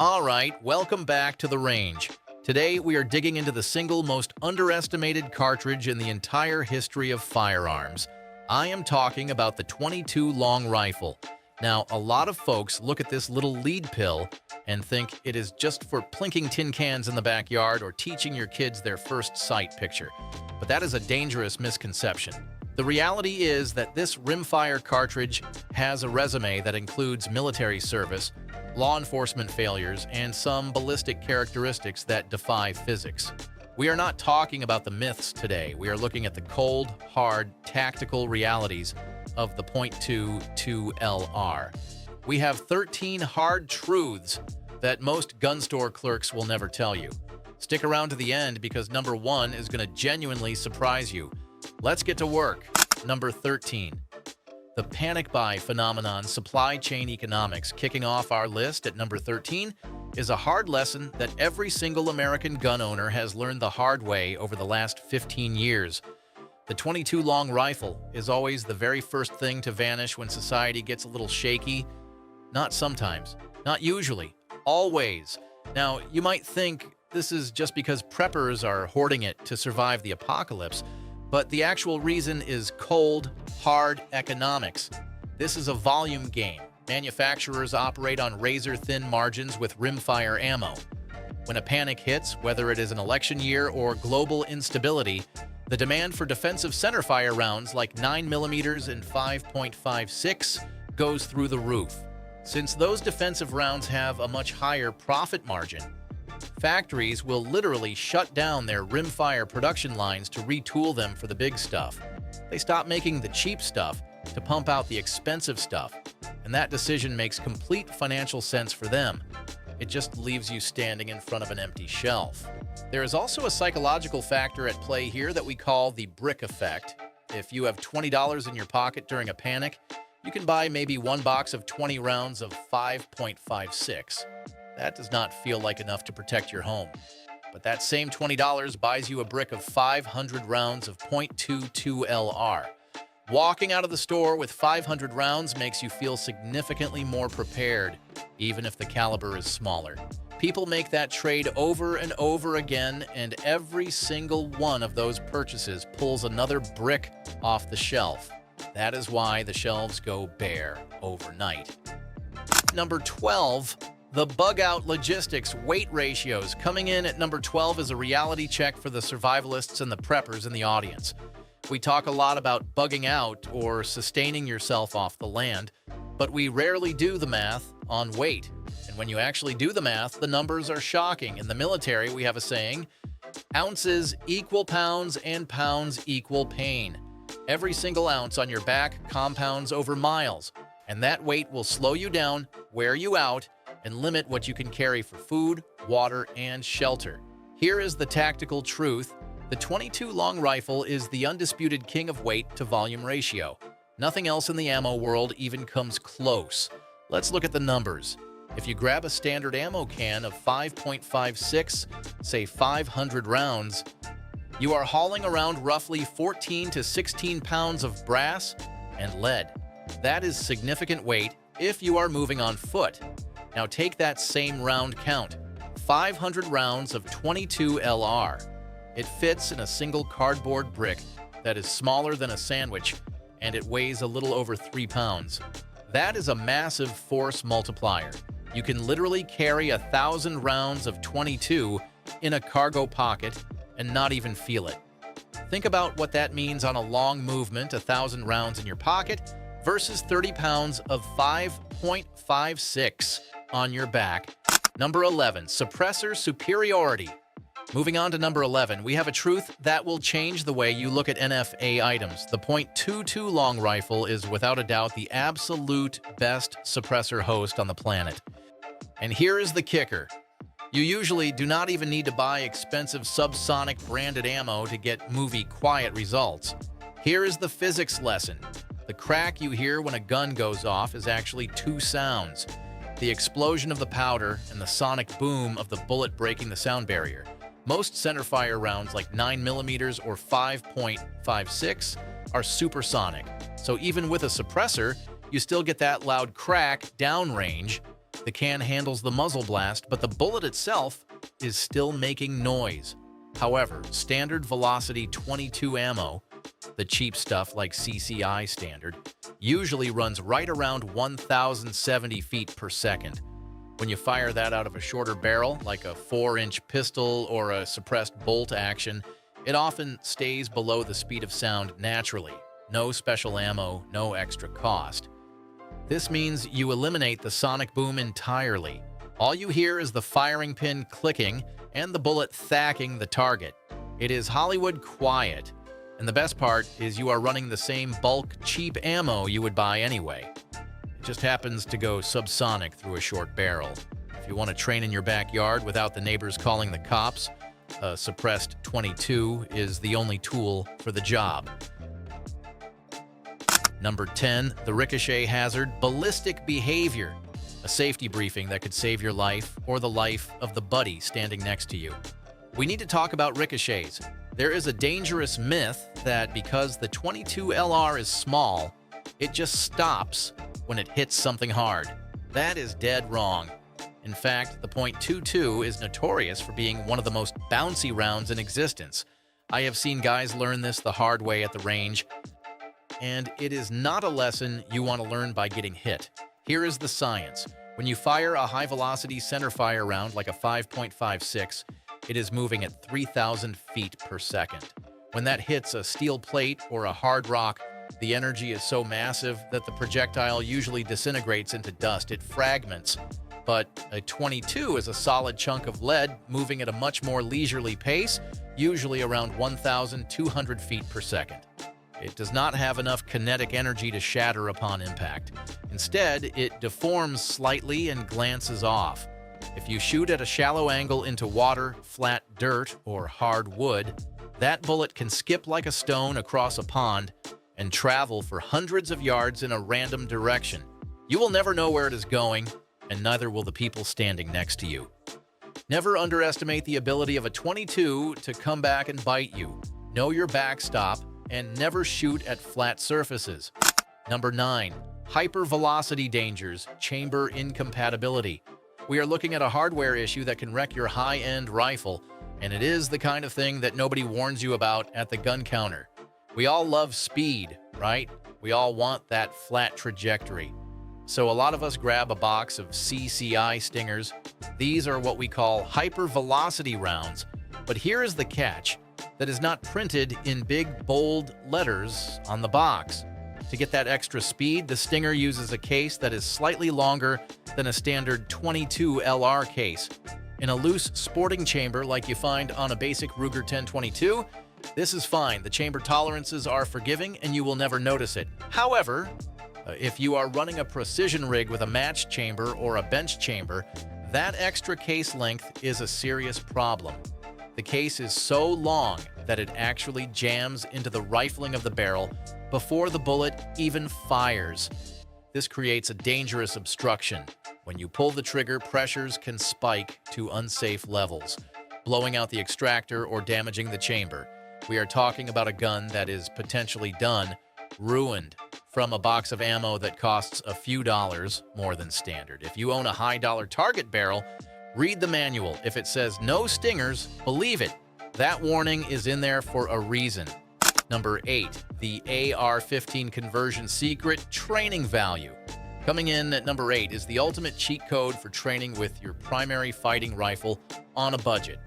All right, welcome back to the range. Today we are digging into the single most underestimated cartridge in the entire history of firearms. I am talking about the 22 long rifle. Now, a lot of folks look at this little lead pill and think it is just for plinking tin cans in the backyard or teaching your kids their first sight picture. But that is a dangerous misconception. The reality is that this rimfire cartridge has a resume that includes military service, law enforcement failures, and some ballistic characteristics that defy physics. We are not talking about the myths today. We are looking at the cold, hard, tactical realities of the .22 LR. We have 13 hard truths that most gun store clerks will never tell you. Stick around to the end because number 1 is going to genuinely surprise you. Let's get to work. Number 13. The panic buy phenomenon, supply chain economics. Kicking off our list at number 13 is a hard lesson that every single American gun owner has learned the hard way over the last 15 years. The .22 long rifle is always the very first thing to vanish when society gets a little shaky. Not sometimes, not usually, always. Now, you might think this is just because preppers are hoarding it to survive the apocalypse, but the actual reason is cold, hard economics. This is a volume game. Manufacturers operate on razor-thin margins with rimfire ammo. When a panic hits, whether it is an election year or global instability, the demand for defensive centerfire rounds like 9mm and 5.56 goes through the roof. Since those defensive rounds have a much higher profit margin, factories will literally shut down their rimfire production lines to retool them for the big stuff. They stop making the cheap stuff to pump out the expensive stuff, and that decision makes complete financial sense for them. It just leaves you standing in front of an empty shelf. There is also a psychological factor at play here that we call the brick effect. If you have $20 in your pocket during a panic, you can buy maybe one box of 20 rounds of 5.56. That does not feel like enough to protect your home. But that same $20 buys you a brick of 500 rounds of .22 LR. Walking out of the store with 500 rounds makes you feel significantly more prepared, even if the caliber is smaller. People make that trade over and over again, and every single one of those purchases pulls another brick off the shelf. That is why the shelves go bare overnight. Number 12. The bug-out logistics weight ratios. Coming in at number 12 is a reality check for the survivalists and the preppers in the audience. We talk a lot about bugging out or sustaining yourself off the land, but we rarely do the math on weight. And when you actually do the math, the numbers are shocking. In the military, we have a saying, ounces equal pounds and pounds equal pain. Every single ounce on your back compounds over miles, and that weight will slow you down, wear you out, and limit what you can carry for food, water, and shelter. Here is the tactical truth. The .22 long rifle is the undisputed king of weight to volume ratio. Nothing else in the ammo world even comes close. Let's look at the numbers. If you grab a standard ammo can of 5.56, say 500 rounds, you are hauling around roughly 14 to 16 pounds of brass and lead. That is significant weight if you are moving on foot. Now take that same round count, 500 rounds of .22 LR. It fits in a single cardboard brick that is smaller than a sandwich, and it weighs a little over 3 pounds. That is a massive force multiplier. You can literally carry 1,000 rounds of .22 in a cargo pocket and not even feel it. Think about what that means on a long movement, 1,000 rounds in your pocket versus 30 pounds of 5.56 on your back. Number 11, suppressor superiority. Moving on to number 11, we have a truth that will change the way you look at NFA items. The .22 long rifle is without a doubt the absolute best suppressor host on the planet. And here is the kicker. You usually do not even need to buy expensive subsonic branded ammo to get movie quiet results. Here is the physics lesson. The crack you hear when a gun goes off is actually 2 sounds. The explosion of the powder and the sonic boom of the bullet breaking the sound barrier. Most centerfire rounds like 9mm or 5.56 are supersonic, so even with a suppressor, you still get that loud crack downrange The can handles the muzzle blast, but the bullet itself is still making noise. However, standard velocity .22 ammo, the cheap stuff like CCI standard, usually runs right around 1,070 feet per second. When you fire that out of a shorter barrel, like a 4-inch pistol or a suppressed bolt action, it often stays below the speed of sound naturally. No special ammo, no extra cost. This means you eliminate the sonic boom entirely. All you hear is the firing pin clicking and the bullet thacking the target. It is Hollywood quiet, and the best part is you are running the same bulk, cheap ammo you would buy anyway. It just happens to go subsonic through a short barrel. If you want to train in your backyard without the neighbors calling the cops, a suppressed .22 is the only tool for the job. Number 10, the ricochet hazard, ballistic behavior. A safety briefing that could save your life or the life of the buddy standing next to you. We need to talk about ricochets. There is a dangerous myth that because the .22 LR is small, it just stops when it hits something hard. That is dead wrong. In fact, the .22 is notorious for being one of the most bouncy rounds in existence. I have seen guys learn this the hard way at the range, and it is not a lesson you want to learn by getting hit. Here is the science. When you fire a high-velocity centerfire round like a 5.56, it is moving at 3,000 feet per second. When that hits a steel plate or a hard rock, the energy is so massive that the projectile usually disintegrates into dust. It fragments. But a .22 is a solid chunk of lead moving at a much more leisurely pace, usually around 1,200 feet per second. It does not have enough kinetic energy to shatter upon impact. Instead, it deforms slightly and glances off. If you shoot at a shallow angle into water, flat dirt, or hard wood, that bullet can skip like a stone across a pond and travel for hundreds of yards in a random direction. You will never know where it is going, and neither will the people standing next to you. Never underestimate the ability of a .22 to come back and bite you. Know your backstop, and never shoot at flat surfaces. Number 9. Hypervelocity dangers, chamber incompatibility. We are looking at a hardware issue that can wreck your high-end rifle, and it is the kind of thing that nobody warns you about at the gun counter. We all love speed, right? We all want that flat trajectory. So a lot of us grab a box of CCI stingers. These are what we call hypervelocity rounds. But here is the catch. That is not printed in big, bold letters on the box. To get that extra speed, the Stinger uses a case that is slightly longer than a standard .22 LR case. In a loose sporting chamber like you find on a basic Ruger 10/22, this is fine. The chamber tolerances are forgiving and you will never notice it. However, if you are running a precision rig with a match chamber or a bench chamber, that extra case length is a serious problem. The case is so long that it actually jams into the rifling of the barrel before the bullet even fires. This creates a dangerous obstruction. When you pull the trigger, pressures can spike to unsafe levels, blowing out the extractor or damaging the chamber. We are talking about a gun that is potentially done, ruined, from a box of ammo that costs a few dollars more than standard. If you own a high-dollar target barrel, read the manual. If it says no stingers, believe it. That warning is in there for a reason. Number 8, the AR-15 conversion secret, training value. Coming in at number 8 is the ultimate cheat code for training with your primary fighting rifle on a budget.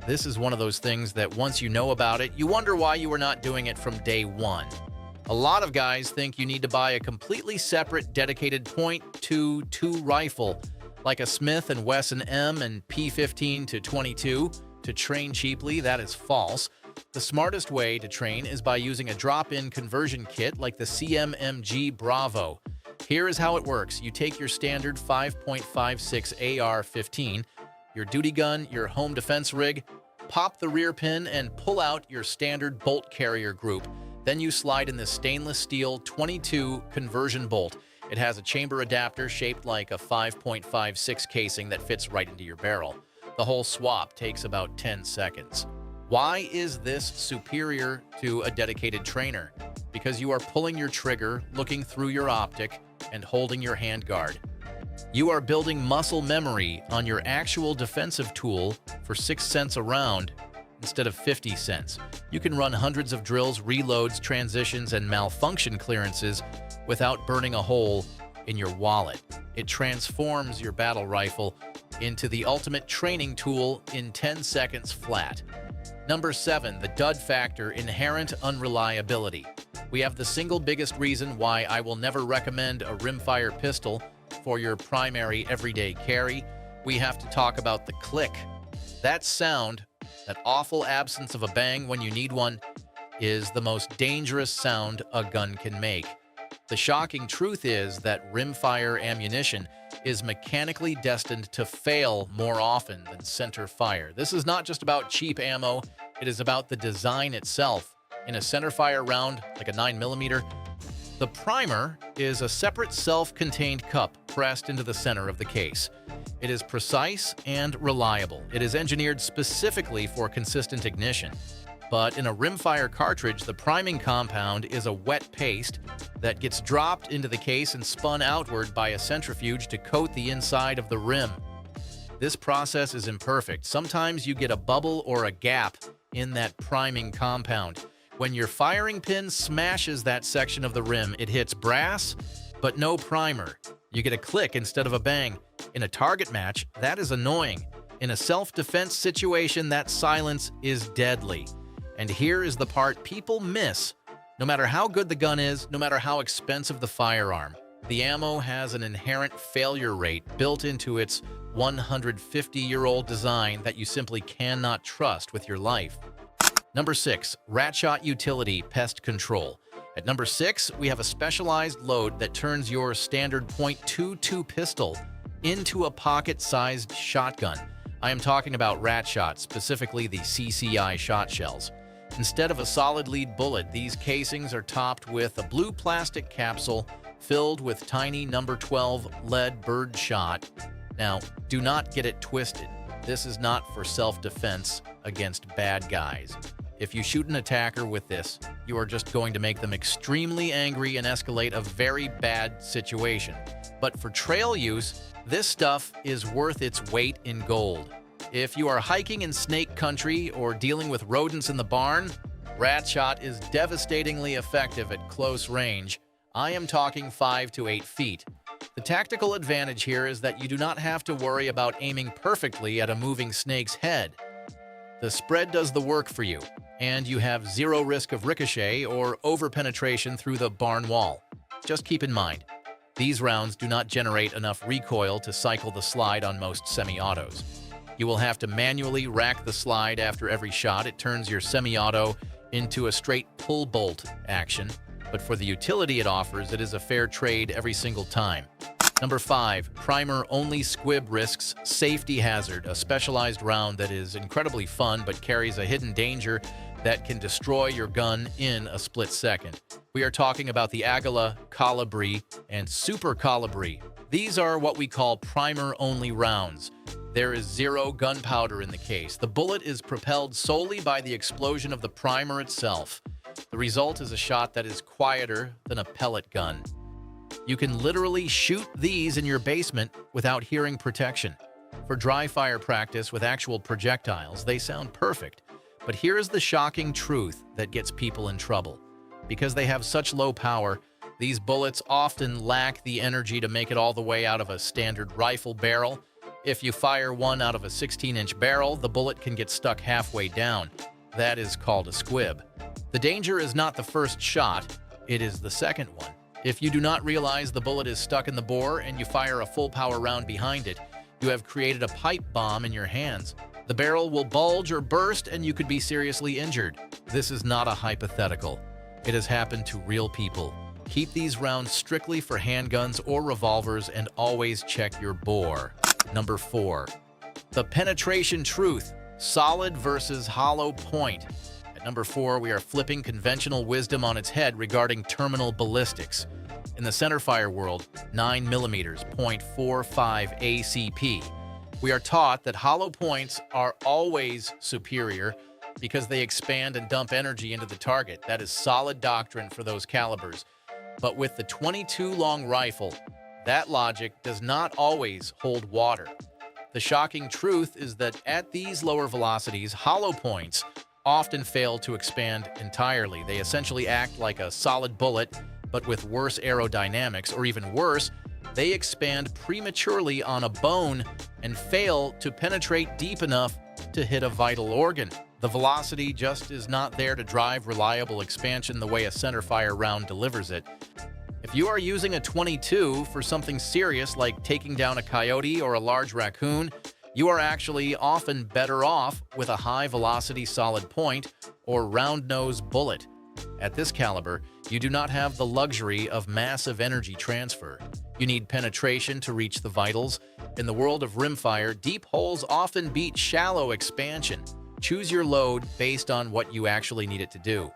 This is one of those things that once you know about it, you wonder why you were not doing it from day one. A lot of guys think you need to buy a completely separate, dedicated .22 rifle, like a Smith & Wesson M and P15-22, to train cheaply. That is false. The smartest way to train is by using a drop-in conversion kit like the CMMG Bravo. Here is how it works. You take your standard 5.56 AR-15, your duty gun, your home defense rig, pop the rear pin, and pull out your standard bolt carrier group. Then you slide in the stainless steel .22 conversion bolt. It has a chamber adapter shaped like a 5.56 casing that fits right into your barrel. The whole swap takes about 10 seconds. Why is this superior to a dedicated trainer? Because you are pulling your trigger, looking through your optic, and holding your handguard. You are building muscle memory on your actual defensive tool for 6 cents a round instead of 50 cents. You can run hundreds of drills, reloads, transitions, and malfunction clearances without burning a hole in your wallet. It transforms your battle rifle into the ultimate training tool in 10 seconds flat. Number 7, the dud factor, inherent unreliability. We have the single biggest reason why I will never recommend a rimfire pistol for your primary everyday carry. We have to talk about the click. That sound, that awful absence of a bang when you need one, is the most dangerous sound a gun can make. The shocking truth is that rimfire ammunition is mechanically destined to fail more often than center fire. This is not just about cheap ammo, it is about the design itself. In a center fire round, like a 9mm, the primer is a separate self-contained cup pressed into the center of the case. It is precise and reliable. It is engineered specifically for consistent ignition. But in a rimfire cartridge, the priming compound is a wet paste that gets dropped into the case and spun outward by a centrifuge to coat the inside of the rim. This process is imperfect. Sometimes you get a bubble or a gap in that priming compound. When your firing pin smashes that section of the rim, it hits brass, but no primer. You get a click instead of a bang. In a target match, that is annoying. In a self-defense situation, that silence is deadly. And here is the part people miss. No matter how good the gun is, no matter how expensive the firearm, the ammo has an inherent failure rate built into its 150-year-old design that you simply cannot trust with your life. Number 6, Ratshot Utility Pest Control. At number 6, we have a specialized load that turns your standard .22 pistol into a pocket-sized shotgun. I am talking about Ratshot, specifically the CCI shot shells. Instead of a solid lead bullet, these casings are topped with a blue plastic capsule filled with tiny number 12 lead bird shot. Now, do not get it twisted. This is not for self-defense against bad guys. If you shoot an attacker with this, you are just going to make them extremely angry and escalate a very bad situation. But for trail use, this stuff is worth its weight in gold. If you are hiking in snake country or dealing with rodents in the barn, Ratshot is devastatingly effective at close range. I am talking 5 to 8 feet. The tactical advantage here is that you do not have to worry about aiming perfectly at a moving snake's head. The spread does the work for you, and you have zero risk of ricochet or over-penetration through the barn wall. Just keep in mind, these rounds do not generate enough recoil to cycle the slide on most semi-autos. You will have to manually rack the slide after every shot. It turns your semi-auto into a straight pull bolt action, but for the utility it offers, it is a fair trade every single time. Number 5, primer-only squib risks safety hazard, a specialized round that is incredibly fun but carries a hidden danger that can destroy your gun in a split second. We are talking about the Aguila, Colibri, and Super Colibri. These are what we call primer-only rounds. There is zero gunpowder in the case. The bullet is propelled solely by the explosion of the primer itself. The result is a shot that is quieter than a pellet gun. You can literally shoot these in your basement without hearing protection. For dry fire practice with actual projectiles, they sound perfect. But here is the shocking truth that gets people in trouble. Because they have such low power, these bullets often lack the energy to make it all the way out of a standard rifle barrel. If you fire one out of a 16-inch barrel, the bullet can get stuck halfway down. That is called a squib. The danger is not the first shot, it is the second one. If you do not realize the bullet is stuck in the bore and you fire a full power round behind it, you have created a pipe bomb in your hands. The barrel will bulge or burst and you could be seriously injured. This is not a hypothetical. It has happened to real people. Keep these rounds strictly for handguns or revolvers and always check your bore. Number 4, the penetration truth, solid versus hollow point. At number 4, we are flipping conventional wisdom on its head regarding terminal ballistics. In the centerfire world, 9mm, .45 ACP. We are taught that hollow points are always superior because they expand and dump energy into the target. That is solid doctrine for those calibers. But with the .22 long rifle, That logic does not always hold water. The shocking truth is that at these lower velocities, hollow points often fail to expand entirely. They essentially act like a solid bullet, but with worse aerodynamics, or even worse, they expand prematurely on a bone and fail to penetrate deep enough to hit a vital organ. The velocity just is not there to drive reliable expansion the way a centerfire round delivers it. If you are using a .22 for something serious like taking down a coyote or a large raccoon, you are actually often better off with a high-velocity solid point or round-nose bullet. At this caliber, you do not have the luxury of massive energy transfer. You need penetration to reach the vitals. In the world of rimfire, deep holes often beat shallow expansion. Choose your load based on what you actually need it to do.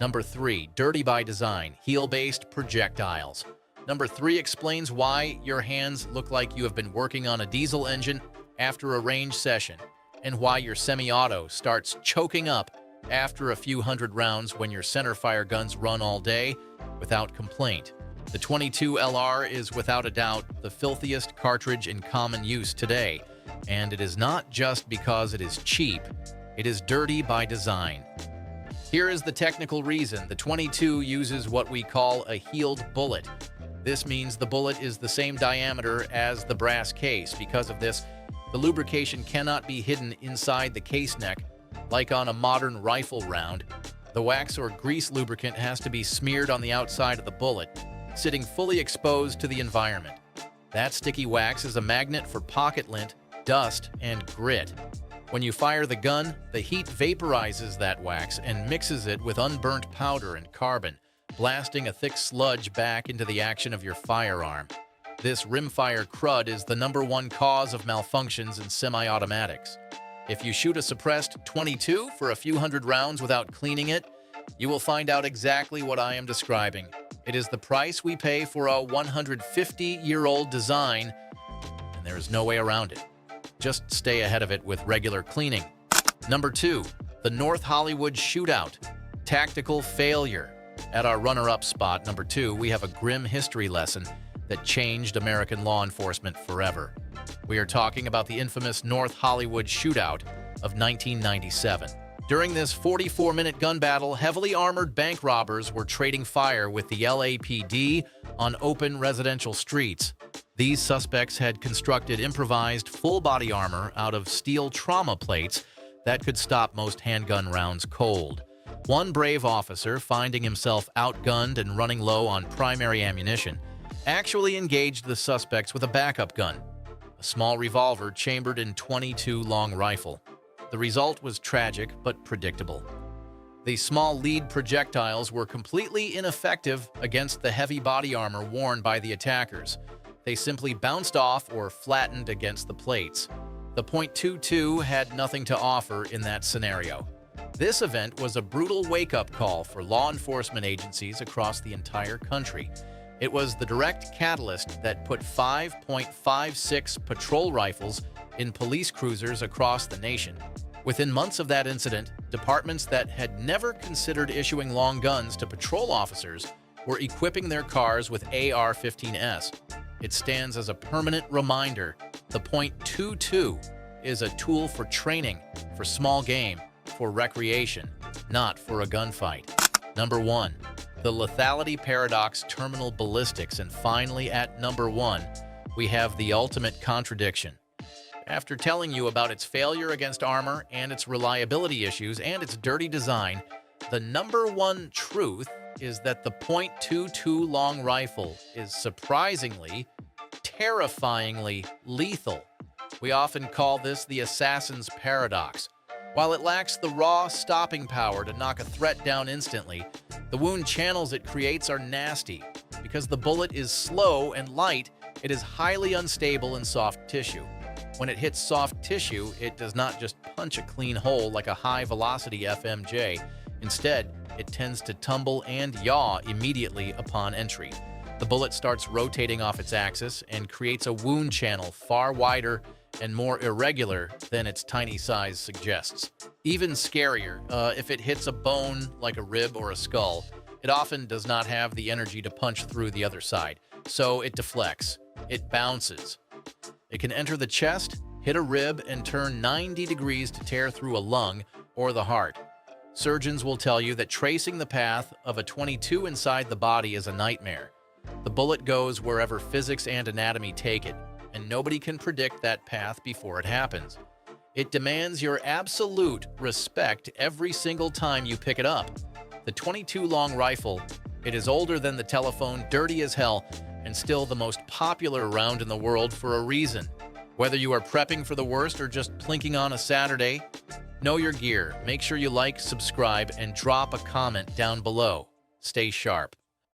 Number 3, dirty by design, heel-based projectiles. Number 3 explains why your hands look like you have been working on a diesel engine after a range session, and why your semi-auto starts choking up after a few hundred rounds when your centerfire guns run all day without complaint. The .22 LR is without a doubt the filthiest cartridge in common use today, and it is not just because it is cheap, it is dirty by design. Here is the technical reason. The .22 uses what we call a heeled bullet. This means the bullet is the same diameter as the brass case. Because of this, the lubrication cannot be hidden inside the case neck like on a modern rifle round. The wax or grease lubricant has to be smeared on the outside of the bullet, sitting fully exposed to the environment. That sticky wax is a magnet for pocket lint, dust, and grit. When you fire the gun, the heat vaporizes that wax and mixes it with unburnt powder and carbon, blasting a thick sludge back into the action of your firearm. This rimfire crud is the #1 cause of malfunctions in semi-automatics. If you shoot a suppressed .22 for a few hundred rounds without cleaning it, you will find out exactly what I am describing. It is the price we pay for a 150-year-old design, and there is no way around it. Just stay ahead of it with regular cleaning. Number 2, the North Hollywood Shootout, tactical failure. At our runner-up spot, number 2, we have a grim history lesson that changed American law enforcement forever. We are talking about the infamous North Hollywood Shootout of 1997. During this 44-minute gun battle, heavily armored bank robbers were trading fire with the LAPD on open residential streets. These suspects had constructed improvised full-body armor out of steel trauma plates that could stop most handgun rounds cold. One brave officer, finding himself outgunned and running low on primary ammunition, actually engaged the suspects with a backup gun, a small revolver chambered in .22 long rifle. The result was tragic but predictable. The small lead projectiles were completely ineffective against the heavy body armor worn by the attackers. They simply bounced off or flattened against the plates. The .22 had nothing to offer in that scenario. This event was a brutal wake-up call for law enforcement agencies across the entire country. It was the direct catalyst that put 5.56 patrol rifles in police cruisers across the nation. Within months of that incident, departments that had never considered issuing long guns to patrol officers were equipping their cars with AR-15s. It stands as a permanent reminder the .22 is a tool for training, for small game, for recreation, not for a gunfight. Number 1, the lethality paradox terminal ballistics. And finally, at number 1, we have the ultimate contradiction. After telling you about its failure against armor and its reliability issues and its dirty design, the number 1 truth is that the .22 long rifle is surprisingly, terrifyingly lethal. We often call this the assassin's paradox. While it lacks the raw stopping power to knock a threat down instantly, the wound channels it creates are nasty. Because the bullet is slow and light, it is highly unstable in soft tissue. When it hits soft tissue, it does not just punch a clean hole like a high-velocity FMJ. Instead, it tends to tumble and yaw immediately upon entry. The bullet starts rotating off its axis and creates a wound channel far wider and more irregular than its tiny size suggests. Even scarier, if it hits a bone like a rib or a skull, it often does not have the energy to punch through the other side. so it deflects. It bounces. It can enter the chest, hit a rib, and turn 90 degrees to tear through a lung or the heart. Surgeons will tell you that tracing the path of a .22 inside the body is a nightmare. The bullet goes wherever physics and anatomy take it, and nobody can predict that path before it happens. It demands your absolute respect every single time you pick it up. The .22 long rifle, it is older than the telephone, dirty as hell, and still the most popular round in the world for a reason. Whether you are prepping for the worst or just plinking on a Saturday, know your gear. Make sure you like, subscribe, and drop a comment down below. Stay sharp.